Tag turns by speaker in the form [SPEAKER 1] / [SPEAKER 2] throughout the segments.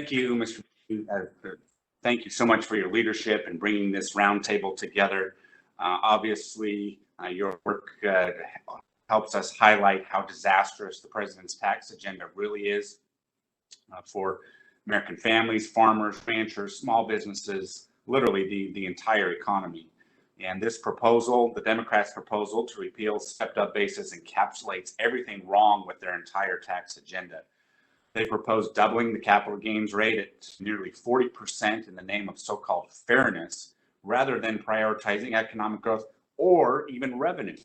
[SPEAKER 1] Thank you, Mr. Thank you so much for your leadership in bringing this roundtable together. Obviously, your work helps us highlight how disastrous the president's tax agenda really is for American families, farmers, ranchers, small businesses, literally the entire economy. And this proposal, the Democrats' proposal to repeal stepped-up basis, encapsulates everything wrong with their entire tax agenda. They propose doubling the capital gains rate at nearly 40% in the name of so-called fairness, rather than prioritizing economic growth or even revenue.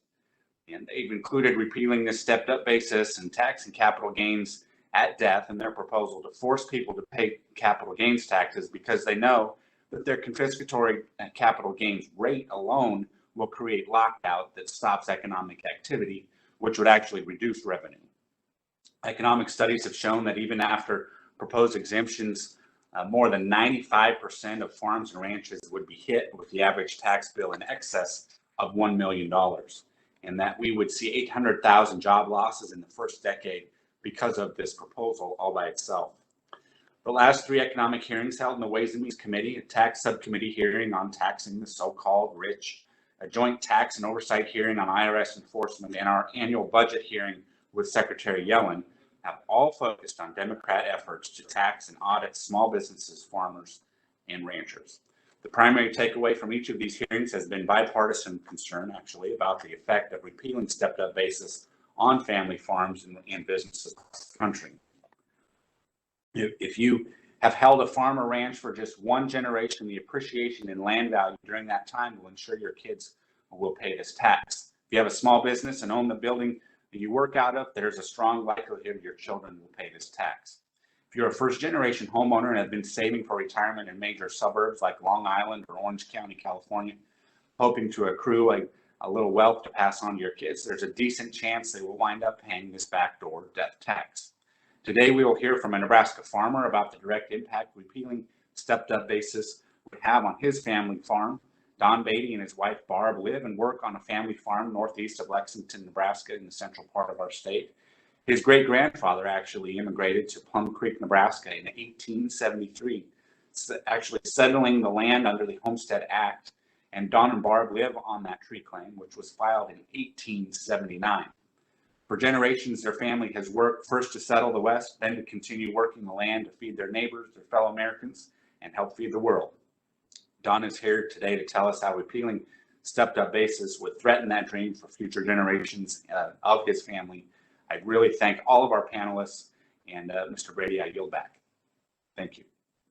[SPEAKER 1] And they've included repealing this stepped-up basis and taxing capital gains at death in their proposal to force people to pay capital gains taxes, because they know that their confiscatory capital gains rate alone will create lockout that stops economic activity, which would actually reduce revenue. Economic studies have shown that even after proposed exemptions, more than 95% of farms and ranches would be hit with the average tax bill in excess of $1 million, and that we would see 800,000 job losses in the first decade because of this proposal all by itself. The last three economic hearings held in the Ways and Means Committee, a tax subcommittee hearing on taxing the so-called rich, a joint tax and oversight hearing on IRS enforcement, and our annual budget hearing with Secretary Yellen have all focused on Democrat efforts to tax and audit small businesses, farmers, and ranchers. The primary takeaway from each of these hearings has been bipartisan concern, actually, about the effect of repealing stepped-up basis on family farms and businesses across the country. If you have held a farm or ranch for just one generation, the appreciation in land value during that time will ensure your kids will pay this tax. If you have a small business and own the building that you work out of, there's a strong likelihood your children will pay this tax. If you're a first-generation homeowner and have been saving for retirement in major suburbs like Long Island or Orange County, California, hoping to accrue a little wealth to pass on to your kids, there's a decent chance they will wind up paying this backdoor death tax. Today, we will hear from a Nebraska farmer about the direct impact repealing stepped-up basis would have on his family farm. Don Batie and his wife Barb live and work on a family farm northeast of Lexington, Nebraska, in the central part of our state. His great-grandfather actually immigrated to Plum Creek, Nebraska in 1873, actually settling the land under the Homestead Act, and Don and Barb live on that tree claim, which was filed in 1879. For generations, their family has worked first to settle the West, then to continue working the land to feed their neighbors, their fellow Americans, and help feed the world. Don is here today to tell us how repealing stepped-up basis would threaten that dream for future generations of his family. I really thank all of our panelists, and Mr. Brady, I yield back. Thank you.